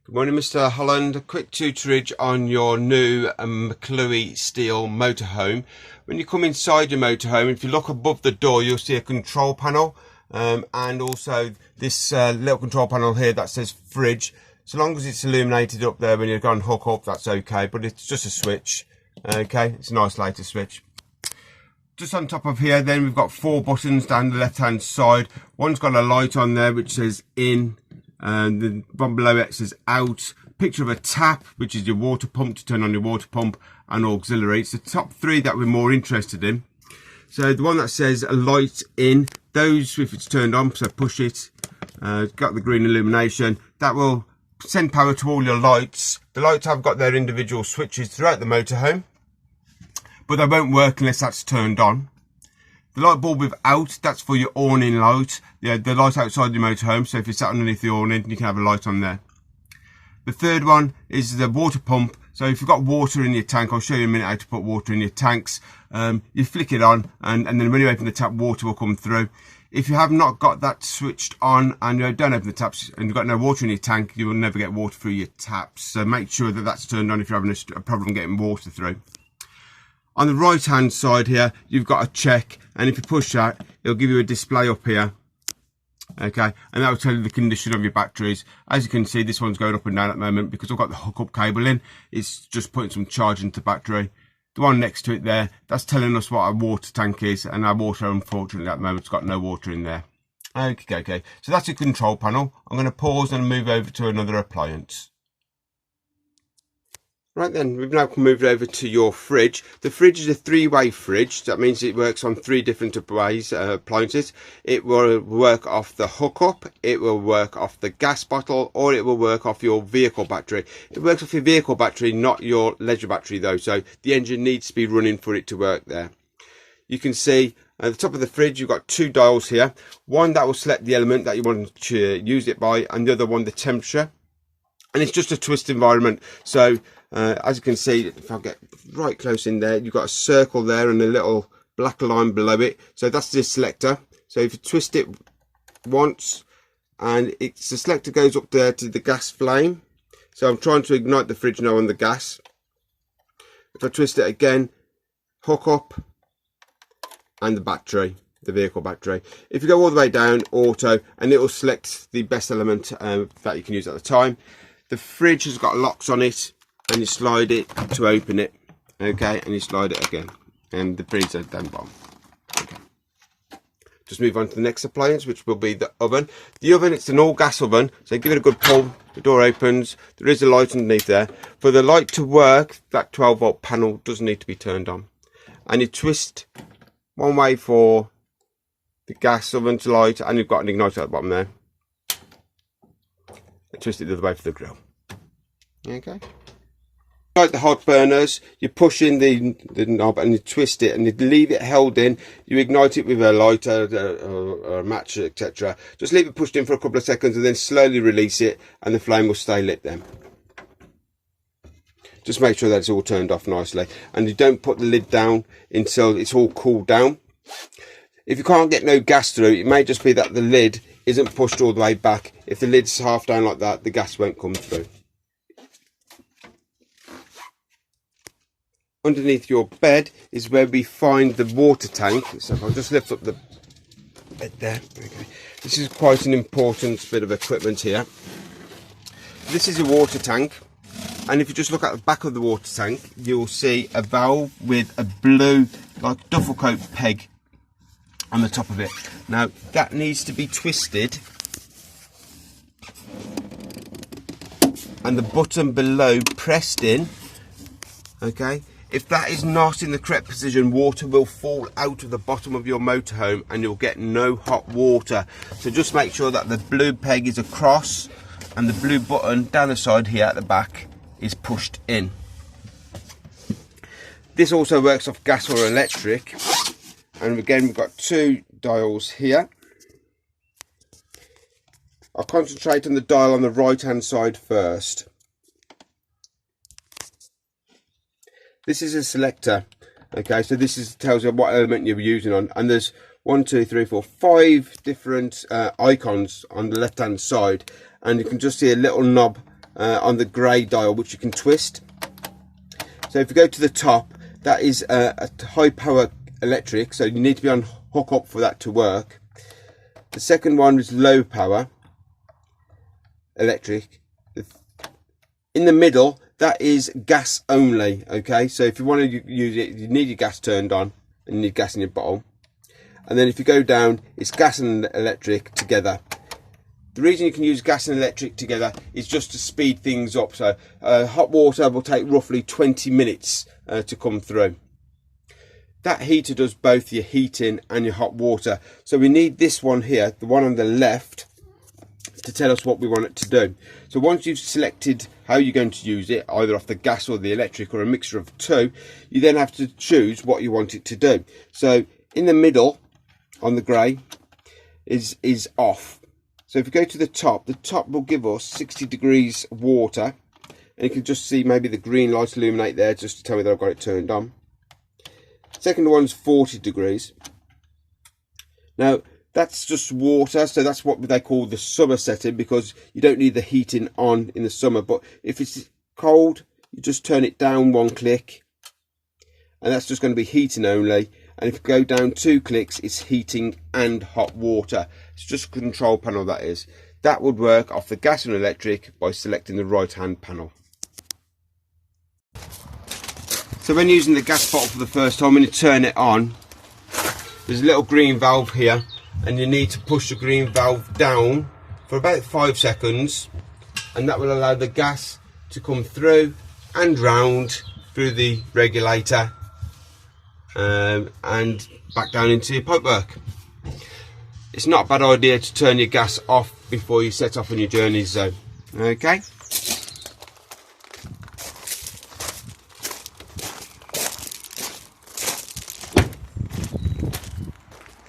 Good morning, Mr. Holland. A quick tutorage on your new Mclouis Steel motorhome. When you come inside your motorhome, if you look above the door, you'll see a control panel and also this little control panel here that says fridge. So long as it's illuminated up there when you're going to hook up, that's okay, but it's just a switch. Okay, it's a nice lighter switch. Just on top of here, then we've got 4 buttons down the left hand side. One's got a light on there which says in, and the one below it says out. Picture of a tap, which is your water pump to turn on your water pump, and auxiliary. It's the top 3 that we're more interested in. So the one that says a light in, those if it's turned on, so push it, got the green illumination, that will send power to all your lights. The lights have got their individual switches throughout the motorhome, but they won't work unless that's turned on. The light bulb with out, that's for your awning light. Yeah, the light outside your motorhome, so if you're sat underneath the awning, you can have a light on there. The third one is the water pump. So if you've got water in your tank, I'll show you in a minute how to put water in your tanks. You flick it on, and then when you open the tap, water will come through. If you have not got that switched on and you don't open the taps and you've got no water in your tank, you will never get water through your taps. So make sure that that's turned on if you're having a problem getting water through. On the right hand side here, you've got a check, and if you push that, it'll give you a display up here. Okay, and that will tell you the condition of your batteries. As you can see, this one's going up and down at the moment because I've got the hookup cable in. It's just putting some charge into the battery. The one next to it there, that's telling us what our water tank is, and our water, unfortunately, at the moment, has got no water in there. Okay, so that's a control panel. I'm going to pause and move over to another appliance. Right then, we've now moved over to your fridge. The fridge is a 3-way fridge. That means it works on 3 different ways, appliances. It will work off the hookup, it will work off the gas bottle, or it will work off your vehicle battery. It works off your vehicle battery, not your leisure battery though, so the engine needs to be running for it to work there. You can see at the top of the fridge, you've got 2 dials here. One that will select the element that you want to use it by, and the other one the temperature. And it's just a twist environment, so as you can see, if I get right close in there, you've got a circle there and a little black line below it. So that's the selector. So if you twist it once, and the selector goes up there to the gas flame. So I'm trying to ignite the fridge now on the gas. If I twist it again, hook up, and the battery, the vehicle battery. If you go all the way down, auto, and it will select the best element that you can use at the time. The fridge has got locks on it, and you slide it to open it, okay, and you slide it again, and the freezer down bottom. Okay. Just move on to the next appliance, which will be the oven. The oven, it's an all gas oven, so give it a good pull, the door opens, there is a light underneath there. For the light to work, that 12-volt panel does need to be turned on, and you twist one way for the gas oven to light, and you've got an igniter at the bottom there, and twist it the other way for the grill. Okay. Like the hot burners, you push in the knob and you twist it, and you leave it held in. You ignite it with a lighter or a match, etc. Just leave it pushed in for a couple of seconds and then slowly release it, and the flame will stay lit then. Just make sure that it's all turned off nicely, and you don't put the lid down until it's all cooled down. If you can't get no gas through, it may just be that the lid isn't pushed all the way back. If the lid's half down like that, the gas won't come through. Underneath your bed is where we find the water tank. So if I'll just lift up the bed there. Okay. This is quite an important bit of equipment here. This is a water tank, and if you just look at the back of the water tank, you'll see a valve with a blue, like duffel coat peg on the top of it. Now that needs to be twisted, and the button below pressed in. Okay. If that is not in the correct position, water will fall out of the bottom of your motorhome and you'll get no hot water. So just make sure that the blue peg is across and the blue button down the side here at the back is pushed in. This also works off gas or electric. And again, we've got 2 dials here. I'll concentrate on the dial on the right hand side first. This is a selector, okay, so this tells you what element you're using on, and there's 1, 2, 3, 4, 5 different icons on the left hand side, and you can just see a little knob on the grey dial, which you can twist. So if you go to the top, that is a high power electric, so you need to be on hook up for that to work. The second one is low power electric. In the middle, that is gas only. Okay, so if you want to use it, you need your gas turned on and you need gas in your bottle. And then if you go down, it's gas and electric together. The reason you can use gas and electric together is just to speed things up. So hot water will take roughly 20 minutes to come through. That heater does both your heating and your hot water. So we need this one here, the one on the left, to tell us what we want it to do. So once you've selected how you're going to use it, either off the gas or the electric or a mixture of two, you then have to choose what you want it to do. So in the middle, on the grey, is off. So if you go to the top will give us 60 degrees water, and you can just see maybe the green light illuminate there just to tell me that I've got it turned on. Second one's 40 degrees. Now that's just water, so that's what they call the summer setting, because you don't need the heating on in the summer. But if it's cold, you just turn it down one click, and that's just going to be heating only. And if you go down 2 clicks, it's heating and hot water. It's just a control panel, that is. That would work off the gas and electric by selecting the right hand panel. So when using the gas bottle for the first time, when you turn it on, there's a little green valve here, and you need to push the green valve down for about 5 seconds, and that will allow the gas to come through and round through the regulator and back down into your pipework. It's not a bad idea to turn your gas off before you set off on your journeys though. Okay.